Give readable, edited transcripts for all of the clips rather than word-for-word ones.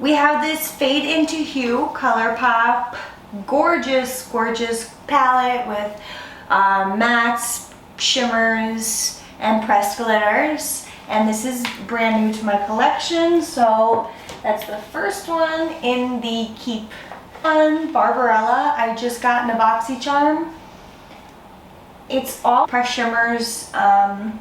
We have this Fade Into Hue ColourPop gorgeous, gorgeous palette with mattes, shimmers, and pressed glitters. And this is brand new to my collection, so that's the first one in the Keep one. Barbarella, I just got in a BoxyCharm. It's all pressed shimmers, and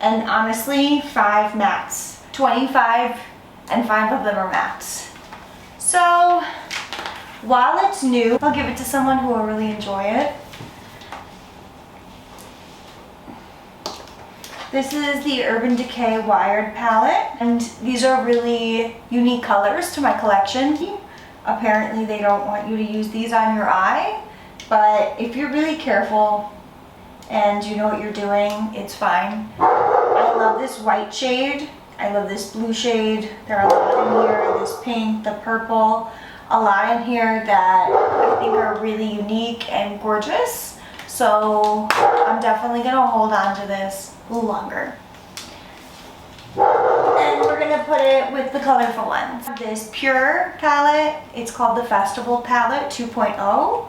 honestly, 5 mattes. 25, and 5 of them are mattes. So, while it's new, I'll give it to someone who will really enjoy it. This is the Urban Decay Wired palette, and these are really unique colors to my collection. Apparently they don't want you to use these on your eye, but if you're really careful and you know what you're doing, it's fine. I love this white shade. I love this blue shade. There are a lot in here. This pink, the purple, a lot in here that I think are really unique and gorgeous. So I'm definitely gonna hold on to this a little longer. And we're gonna put it with the colorful ones. This Pure palette, it's called the Festival Palette 2.0.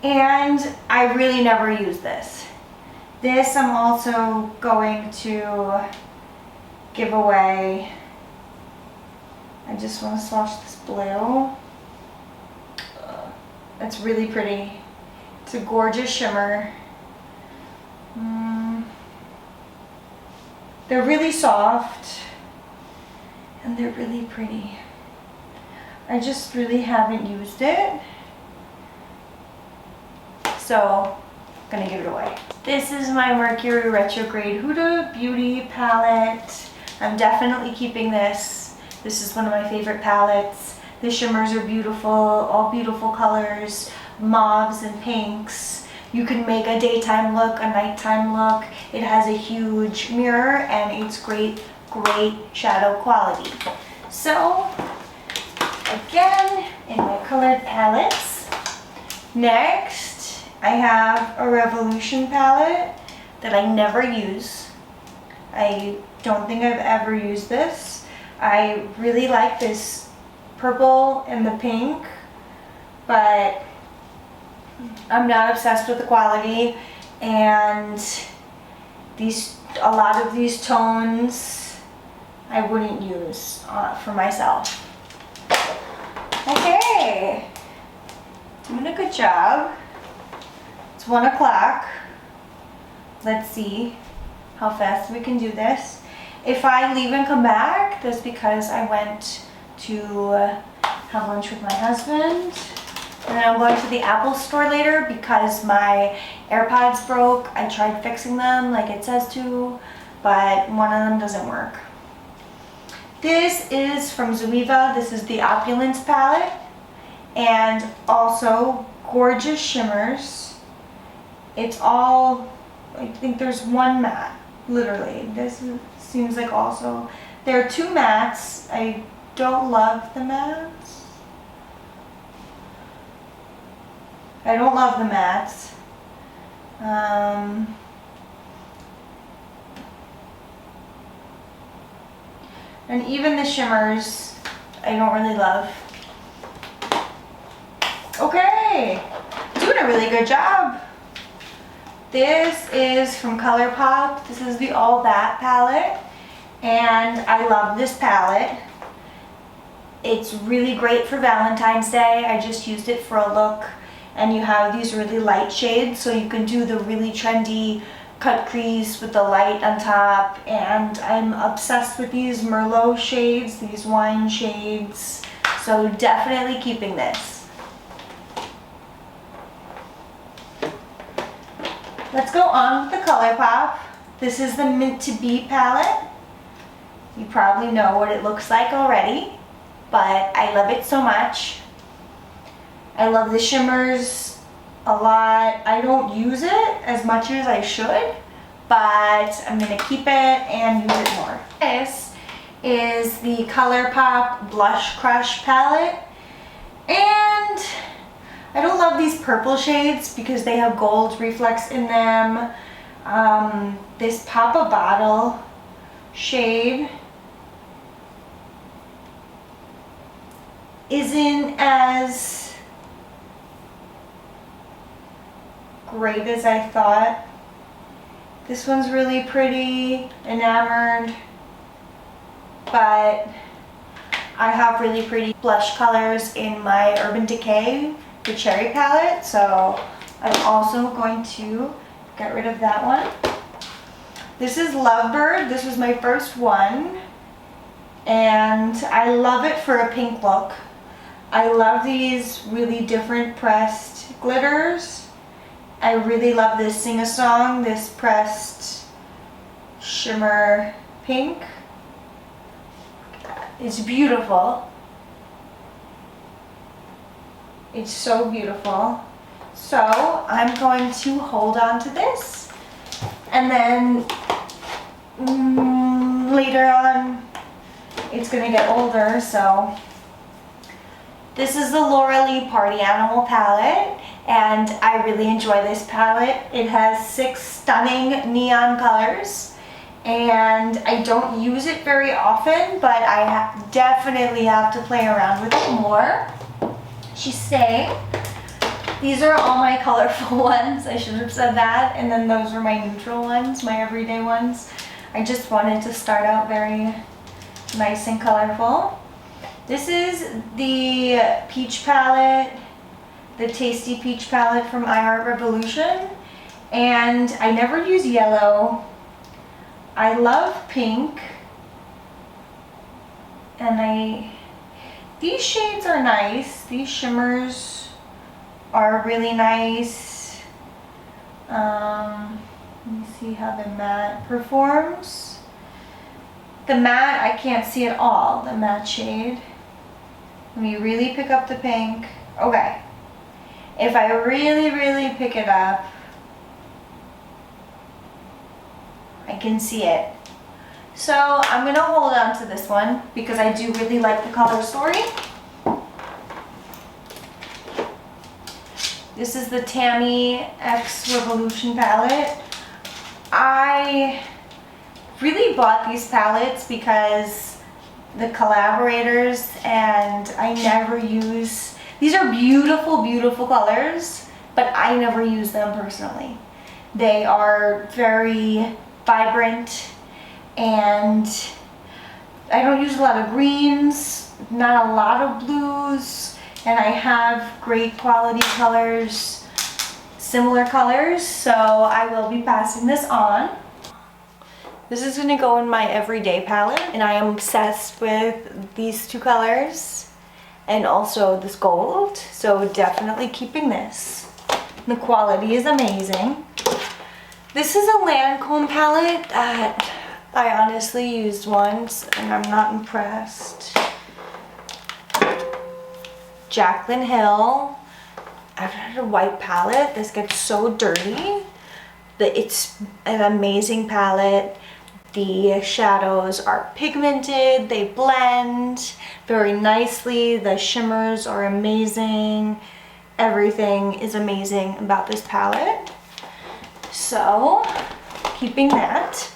And I really never use this. This I'm also going to give away. I just want to swatch this blue. It's really pretty. It's a gorgeous shimmer. They're really soft and they're really pretty. I just really haven't used it, so I'm gonna give it away. This is my Mercury Retrograde Huda Beauty palette. I'm definitely keeping this. This is one of my favorite palettes. The shimmers are beautiful, all beautiful colors, mauves and pinks. You can make a daytime look, a nighttime look. It has a huge mirror and it's great, great shadow quality. So, again, in my colored palettes. Next, I have a Revolution palette that I never use. I don't think I've ever used this. I really like this purple and the pink, but I'm not obsessed with the quality, and a lot of these tones I wouldn't use for myself. Okay, doing a good job. It's 1 o'clock. Let's see how fast we can do this. If I leave and come back, that's because I went to have lunch with my husband. And then I'm going to the Apple store later because my AirPods broke. I tried fixing them like it says to, but one of them doesn't work. This is from Zoeva. This is the Opulence palette. And also gorgeous shimmers. It's all, I think there's one matte, literally. Seems like also, there are 2 mattes. I don't love the mattes. I don't love the mattes. And even the shimmers, I don't really love. Okay, doing a really good job. This is from ColourPop. This is the All That palette, and I love this palette. It's really great for Valentine's Day. I just used it for a look. And you have these really light shades, so you can do the really trendy cut crease with the light on top. And I'm obsessed with these Merlot shades, these wine shades. So definitely keeping this. Let's go on with the ColourPop. This is the Mint to Be palette. You probably know what it looks like already, but I love it so much. I love the shimmers a lot. I don't use it as much as I should, but I'm gonna keep it and use it more. This is the ColourPop Blush Crush palette, and I don't love these purple shades because they have gold reflex in them. This Pop a Bottle shade isn't as great as I thought. This one's really pretty, enamored, but I have really pretty blush colors in my Urban Decay, the Cherry palette, so I'm also going to get rid of that one. This is Lovebird. This was my first one, and I love it for a pink look. I love these really different pressed glitters. I really love this Sing-A-Song, this pressed shimmer pink. It's beautiful. It's so beautiful. So I'm going to hold on to this, and then later on it's gonna get older. So this is the Laura Lee Party Animal palette, and I really enjoy this palette. It has 6 stunning neon colors, and I don't use it very often, but I definitely have to play around with it more. She's saying these are all my colorful ones. I should have said that, and then those are my neutral ones, my everyday ones. I just wanted to start out very nice and colorful. This is the peach palette, the Tasty Peach palette from iHeart Revolution, and I never use yellow. I love pink, and these shades are nice. These shimmers are really nice. Let me see how the matte performs. The matte, I can't see at all, the matte shade. Let me really pick up the pink. Okay. If I really pick it up, I can see it. So I'm gonna hold on to this one because I do really like the color story. This is the Tammy X Revolution palette. I really bought these palettes because the collaborators, and I never use, these are beautiful, beautiful colors, but I never use them personally. They are very vibrant, and I don't use a lot of greens, not a lot of blues, and I have great quality colors, similar colors, so I will be passing this on. This is gonna go in my everyday palette, and I am obsessed with these 2 colors and also this gold, so definitely keeping this. The quality is amazing. This is a Lancome palette that I honestly used once and I'm not impressed. Jaclyn Hill. I've had a white palette. This gets so dirty. It's an amazing palette. The shadows are pigmented, they blend very nicely, the shimmers are amazing. Everything is amazing about this palette. So, keeping that.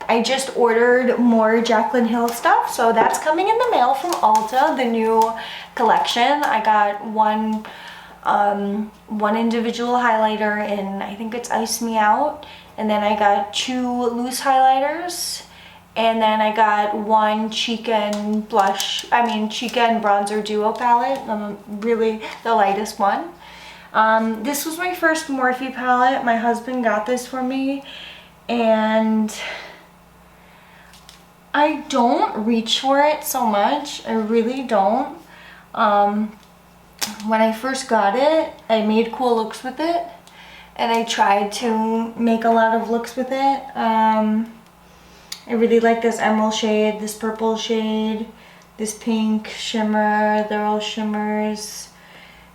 I just ordered more Jaclyn Hill stuff, so that's coming in the mail from Ulta, the new collection. I got one individual highlighter in, I think it's Ice Me Out, and then I got 2 loose highlighters, and then I got 1 Chica and bronzer duo palette, really the lightest one. This was my first Morphe palette. My husband got this for me, and I don't reach for it so much. I really don't. When I first got it, I made cool looks with it, and I tried to make a lot of looks with it. I really like this emerald shade, this purple shade, this pink shimmer. They're all shimmers.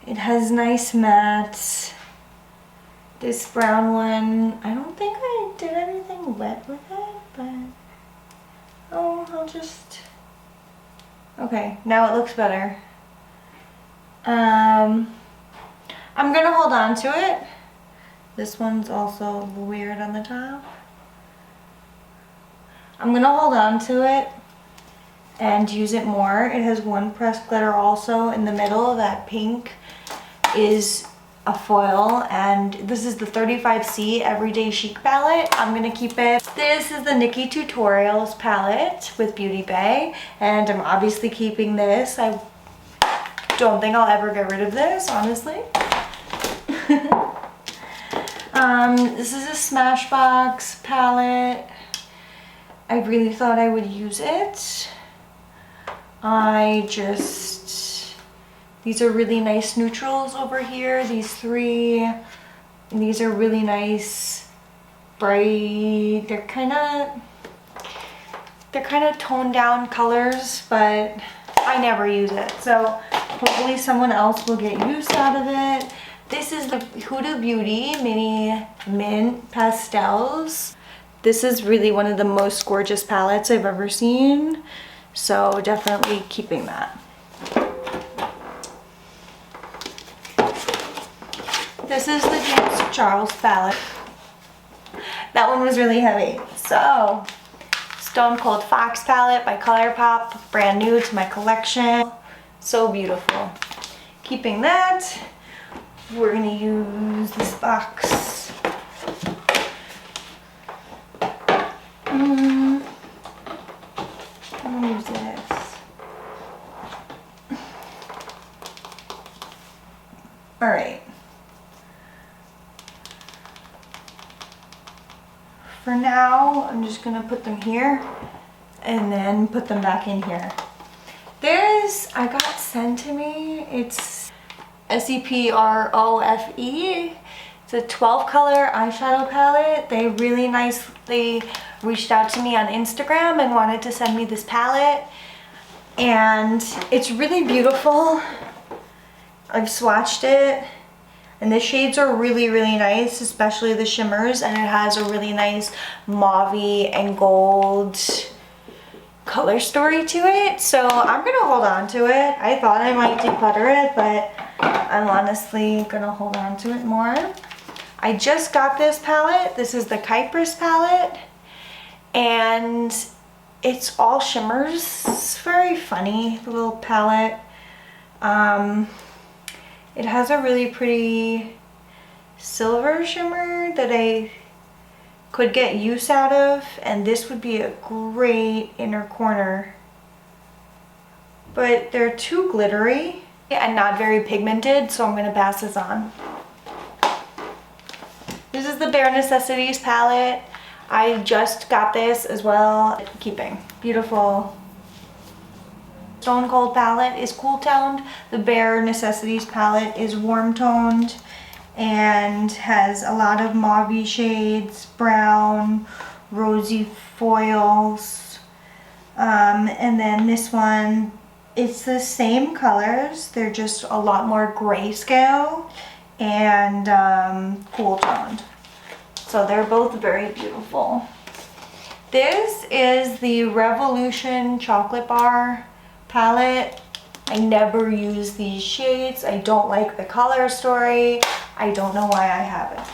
It has nice mattes. This brown one, I don't think I did anything wet with it, but I'll just, okay, now it looks better. I'm gonna hold on to it. This one's also weird on the top. I'm gonna hold on to it and use it more. It has one pressed glitter also in the middle. That pink is a foil, and this is the 35C Everyday Chic palette. I'm gonna keep it. This is the Nikki Tutorials palette with Beauty Bay, and I'm obviously keeping this. I don't think I'll ever get rid of this, honestly. This is a Smashbox palette. I really thought I would use it. These are really nice neutrals over here. These three. These are really nice, bright. They're kind of toned down colors, but I never use it. So hopefully someone else will get use out of it. This is the Huda Beauty Mini Mint Pastels. This is really one of the most gorgeous palettes I've ever seen. So definitely keeping that. This is the James Charles palette. That one was really heavy. So, Stone Cold Fox palette by ColourPop, brand new to my collection. So beautiful. Keeping that. We're gonna use this box. I'm gonna use this. All right. For now, I'm just gonna put them here and then put them back in here. I got sent to me, it's SEPROFE. It's a 12 color eyeshadow palette. They really nicely reached out to me on Instagram and wanted to send me this palette. And it's really beautiful. I've swatched it. And the shades are really, really nice, especially the shimmers, and it has a really nice mauve and gold color story to it. So I'm gonna hold on to it. I thought I might declutter it, but I'm honestly gonna hold on to it more. I just got this palette. This is the Kypris palette, and it's all shimmers. It's very funny, the little palette. It has a really pretty silver shimmer that I could get use out of, and this would be a great inner corner. But they're too glittery and not very pigmented, so I'm gonna pass this on. This is the Bare Necessities palette. I just got this as well. Keeping. Beautiful. Stone Cold palette is cool toned. The Bare Necessities palette is warm toned and has a lot of mauve shades, brown, rosy foils. And then this one, it's the same colors. They're just a lot more grayscale and cool toned. So they're both very beautiful. This is the Revolution Chocolate Bar palette. I never use these shades. I don't like the color story. I don't know why I have it.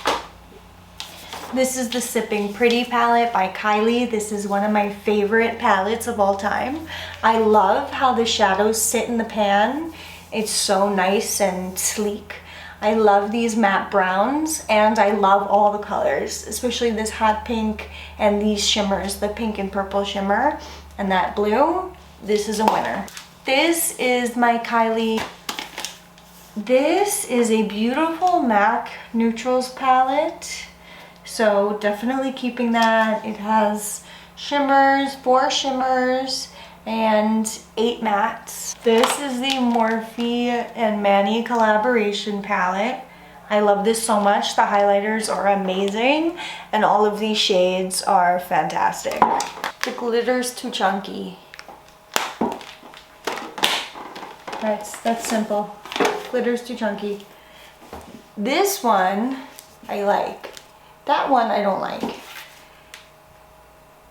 This is the Sipping Pretty palette by Kylie. This is one of my favorite palettes of all time. I love how the shadows sit in the pan. It's so nice and sleek. I love these matte browns, and I love all the colors, especially this hot pink and these shimmers, the pink and purple shimmer and that blue. This is a winner. This is my Kylie. This is a beautiful MAC Neutrals palette. So definitely keeping that. It has shimmers, 4 shimmers, and 8 mattes. This is the Morphe and Manny collaboration palette. I love this so much. The highlighters are amazing, and all of these shades are fantastic. The glitter's too chunky. That's simple. Glitter's too chunky. This one I like. That one I don't like.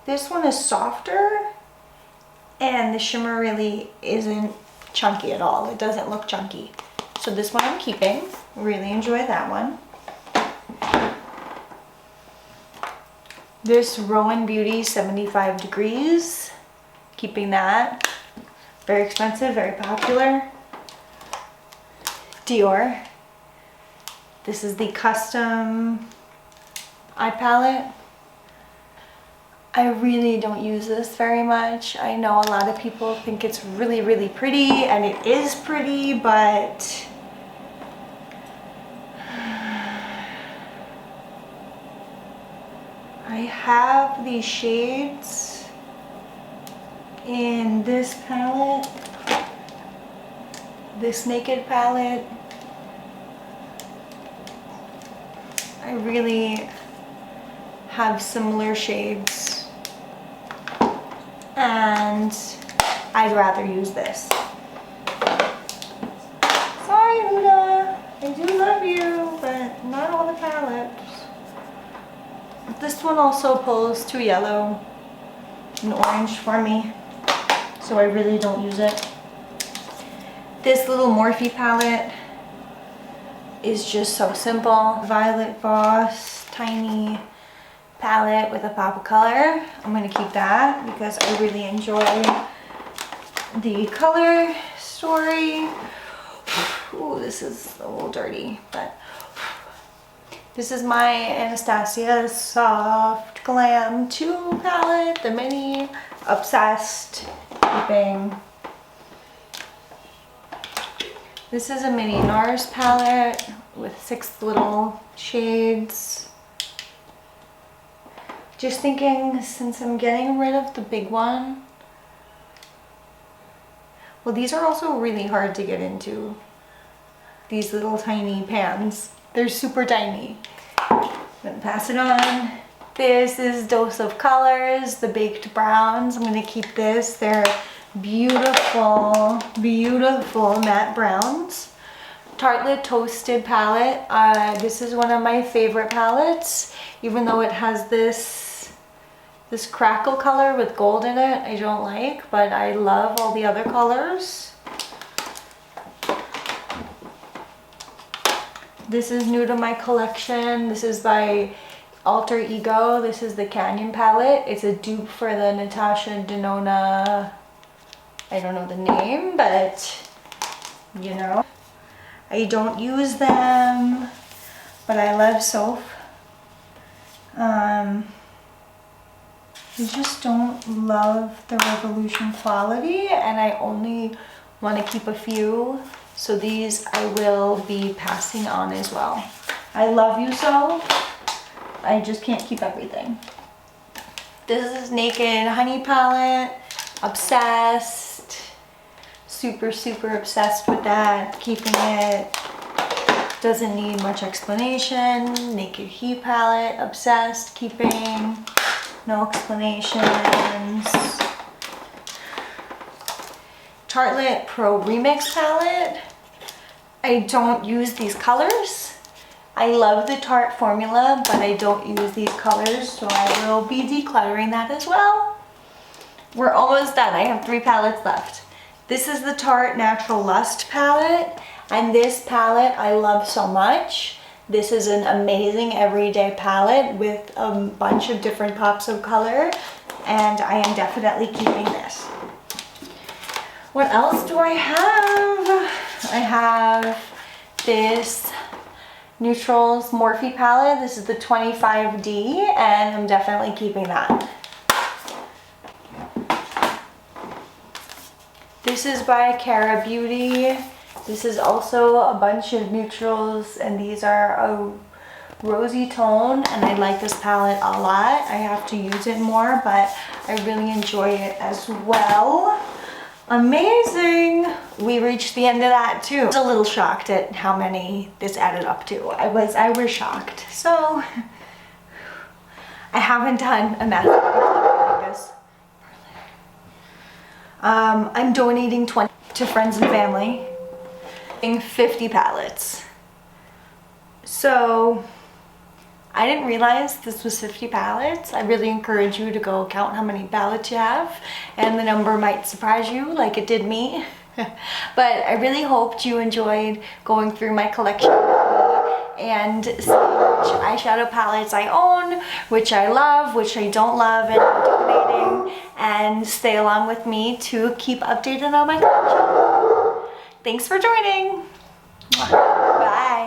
This one is softer, and the shimmer really isn't chunky at all. It doesn't look chunky. So this one I'm keeping. Really enjoy that one. This Rowan Beauty 75 Degrees. Keeping that. Very expensive, very popular. Dior. This is the custom eye palette. I really don't use this very much. I know a lot of people think it's really, really pretty, and it is pretty, but I have these shades in this palette, this Naked palette. I really have similar shades, and I'd rather use this. Sorry, Huda, I do love you, but not all the palettes. This one also pulls too yellow and orange for me, so I really don't use it. This little Morphe palette is just so simple. Violet Voss tiny palette with a pop of color. I'm gonna keep that because I really enjoy the color story. Ooh, this is a little dirty, but this is my Anastasia Soft Glam 2 palette, the mini. Obsessed. Keeping. This is a mini NARS palette with 6 little shades. Just thinking, since I'm getting rid of the big one, well, these are also really hard to get into. These little tiny pans. They're super tiny. Then pass it on. This is Dose of Colors, the baked browns. I'm gonna keep this. They're beautiful, beautiful matte browns. Tartelette Toasted palette. This is one of my favorite palettes, even though it has this crackle color with gold in it. I don't like, but I love all the other colors. This is new to my collection. This is by Alter Ego. This is the Canyon palette. It's a dupe for the Natasha Denona, I don't know the name, but you know. I don't use them, but I love soap. I just don't love the Revolution quality, and I only want to keep a few. So these I will be passing on as well. I love you so. I just can't keep everything. This is Naked Honey palette. Obsessed. Super, super obsessed with that. Keeping it. Doesn't need much explanation. Naked Heat palette. Obsessed. Keeping. No explanations. Tartelette Pro Remix palette. I don't use these colors. I love the Tarte formula, but I don't use these colors, so I will be decluttering that as well. We're almost done. I have 3 palettes left. This is the Tarte Natural Lust palette, and this palette I love so much. This is an amazing everyday palette with a bunch of different pops of color, and I am definitely keeping this. What else do I have? I have this Neutrals Morphe palette. This is the 25D, and I'm definitely keeping that. This is by Cara Beauty. This is also a bunch of neutrals, and these are a rosy tone, and I like this palette a lot. I have to use it more, but I really enjoy it as well. Amazing! We reached the end of that too. I was a little shocked at how many this added up to. I was shocked. So I haven't done a massive declutter like this. I'm donating 20 to friends and family. 50 palettes. So I didn't realize this was 50 palettes. I really encourage you to go count how many palettes you have, and the number might surprise you like it did me. But I really hoped you enjoyed going through my collection and seeing which eyeshadow palettes I own, which I love, which I don't love, and I'm donating. along and stay along with me to keep updated on my collection. Thanks for joining. Mwah.